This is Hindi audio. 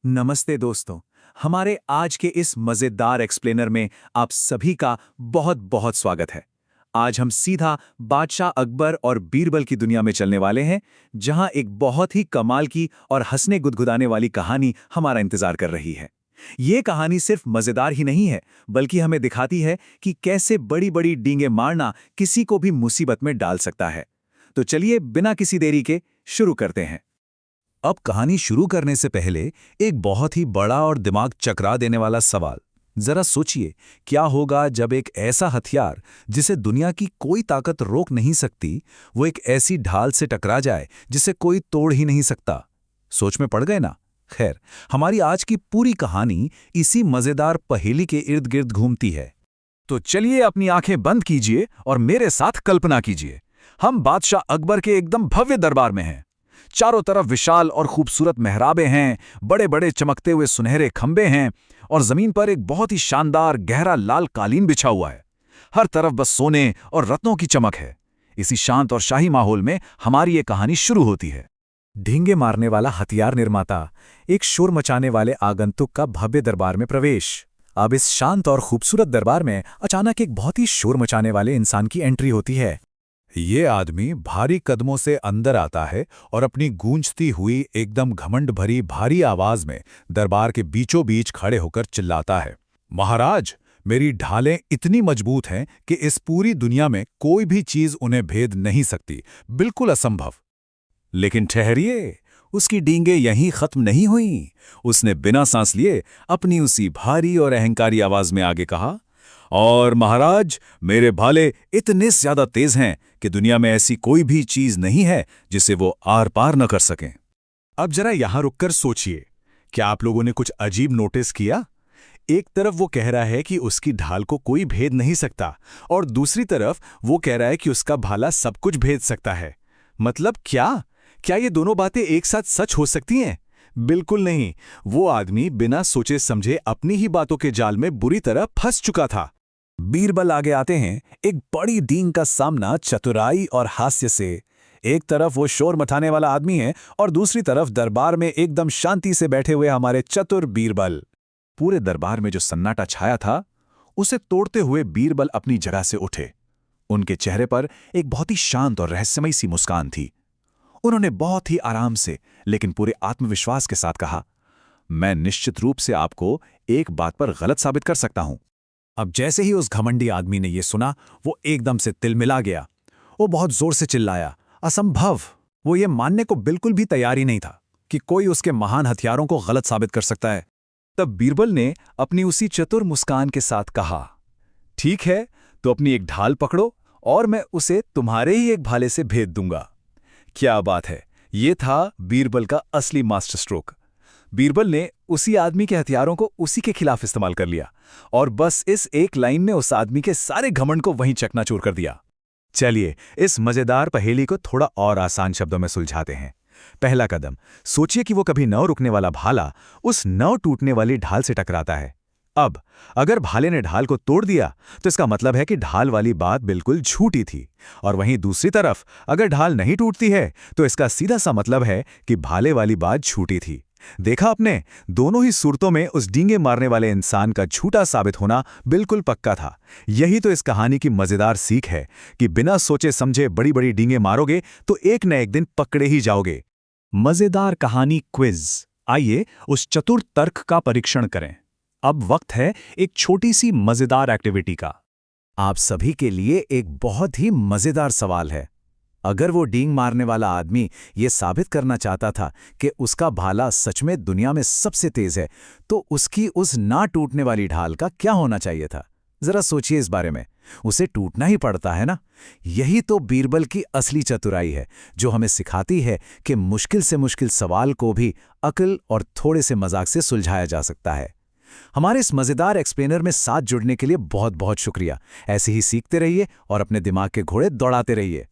नमस्ते दोस्तों। हमारे आज के इस मजेदार एक्सप्लेनर में आप सभी का बहुत बहुत स्वागत है। आज हम सीधा बादशाह अकबर और बीरबल की दुनिया में चलने वाले हैं, जहां एक बहुत ही कमाल की और हंसने गुदगुदाने वाली कहानी हमारा इंतजार कर रही है। ये कहानी सिर्फ मजेदार ही नहीं है, बल्कि हमें दिखाती है कि कैसे बड़ी बड़ी डींगे मारना किसी को भी मुसीबत में डाल सकता है। तो चलिए बिना किसी देरी के शुरू करते हैं। अब कहानी शुरू करने से पहले एक बहुत ही बड़ा और दिमाग चकरा देने वाला सवाल। जरा सोचिए, क्या होगा जब एक ऐसा हथियार जिसे दुनिया की कोई ताकत रोक नहीं सकती, वो एक ऐसी ढाल से टकरा जाए जिसे कोई तोड़ ही नहीं सकता। सोच में पड़ गए ना? खैर, हमारी आज की पूरी कहानी इसी मजेदार पहेली के इर्द गिर्द घूमती है। तो चलिए अपनी आंखें बंद कीजिए और मेरे साथ कल्पना कीजिए। हम बादशाह अकबर के एकदम भव्य दरबार में हैं। चारों तरफ विशाल और खूबसूरत मेहराबें हैं, बड़े बड़े चमकते हुए सुनहरे खंबे हैं और जमीन पर एक बहुत ही शानदार गहरा लाल कालीन बिछा हुआ है। हर तरफ बस सोने और रत्नों की चमक है। इसी शांत और शाही माहौल में हमारी ये कहानी शुरू होती है। ढींगे मारने वाला हथियार निर्माता, एक शोर मचाने वाले आगंतुक का भव्य दरबार में प्रवेश। अब इस शांत और खूबसूरत दरबार में अचानक एक बहुत ही शोर मचाने वाले इंसान की एंट्री होती है। ये आदमी भारी कदमों से अंदर आता है और अपनी गूंजती हुई एकदम घमंड भरी भारी आवाज में दरबार के बीचों बीच खड़े होकर चिल्लाता है, महाराज, मेरी ढालें इतनी मजबूत हैं कि इस पूरी दुनिया में कोई भी चीज उन्हें भेद नहीं सकती, बिल्कुल असंभव। लेकिन ठहरिए, उसकी डींगे यहीं खत्म नहीं हुई। उसने बिना सांस लिए अपनी उसी भारी और अहंकारी आवाज में आगे कहा, और महाराज, मेरे भाले इतने ज्यादा तेज हैं कि दुनिया में ऐसी कोई भी चीज नहीं है जिसे वो आर पार न कर सकें। अब जरा यहां रुककर सोचिए, क्या आप लोगों ने कुछ अजीब नोटिस किया? एक तरफ वो कह रहा है कि उसकी ढाल को कोई भेद नहीं सकता, और दूसरी तरफ वो कह रहा है कि उसका भाला सब कुछ भेद सकता है। मतलब क्या ये दोनों बातें एक साथ सच हो सकती हैं? बिल्कुल नहीं। वो आदमी बिना सोचे समझे अपनी ही बातों के जाल में बुरी तरह फंस चुका था। बीरबल आगे आते हैं, एक बड़ी डींग का सामना चतुराई और हास्य से। एक तरफ वो शोर मचाने वाला आदमी है और दूसरी तरफ दरबार में एकदम शांति से बैठे हुए हमारे चतुर बीरबल। पूरे दरबार में जो सन्नाटा छाया था, उसे तोड़ते हुए बीरबल अपनी जगह से उठे। उनके चेहरे पर एक बहुत ही शांत और रहस्यमयी सी मुस्कान थी। उन्होंने बहुत ही आराम से लेकिन पूरे आत्मविश्वास के साथ कहा, मैं निश्चित रूप से आपको एक बात पर गलत साबित कर सकता हूं। अब जैसे ही उस घमंडी आदमी ने यह सुना, वो एकदम से तिलमिला गया। वो बहुत जोर से चिल्लाया, असंभव! वो ये मानने को बिल्कुल भी तैयार ही नहीं था कि कोई उसके महान हथियारों को गलत साबित कर सकता है। तब बीरबल ने अपनी उसी चतुर मुस्कान के साथ कहा, ठीक है, तो अपनी एक ढाल पकड़ो और मैं उसे तुम्हारे ही एक भाले से भेद दूंगा। क्या बात है! ये था बीरबल का असली मास्टर स्ट्रोक। बीरबल ने उसी आदमी के हथियारों को उसी के खिलाफ इस्तेमाल कर लिया और बस इस एक लाइन ने उस आदमी के सारे घमंड को वहीं चकनाचूर कर दिया। चलिए इस मजेदार पहेली को थोड़ा और आसान शब्दों में सुलझाते हैं। पहला कदम, सोचिए कि वो कभी न रुकने वाला भाला उस न टूटने वाली ढाल से टकराता है। अब अगर भाले ने ढाल को तोड़ दिया तो इसका मतलब है कि ढाल वाली बात बिल्कुल झूठी थी, और वहीं दूसरी तरफ अगर ढाल नहीं टूटती है तो इसका सीधा सा मतलब है कि भाले वाली बात झूठी थी। देखा आपने, दोनों ही सूरतों में उस डींगे मारने वाले इंसान का झूठा साबित होना बिल्कुल पक्का था। यही तो इस कहानी की मजेदार सीख है कि बिना सोचे समझे बड़ी बड़ी डींगे मारोगे तो एक न एक दिन पकड़े ही जाओगे। मजेदार कहानी क्विज। आइए उस चतुर तर्क का परीक्षण करें। अब वक्त है एक छोटी सी मजेदार एक्टिविटी का। आप सभी के लिए एक बहुत ही मजेदार सवाल है। अगर वो डींग मारने वाला आदमी ये साबित करना चाहता था कि उसका भाला सच में दुनिया में सबसे तेज है, तो उसकी उस ना टूटने वाली ढाल का क्या होना चाहिए था? जरा सोचिए इस बारे में। उसे टूटना ही पड़ता है ना। यही तो बीरबल की असली चतुराई है, जो हमें सिखाती है कि मुश्किल से मुश्किल सवाल को भी अक्ल और थोड़े से मजाक से सुलझाया जा सकता है। हमारे इस मजेदार एक्सप्लेनर में साथ जुड़ने के लिए बहुत बहुत शुक्रिया। ऐसे ही सीखते रहिए और अपने दिमाग के घोड़े दौड़ाते रहिए।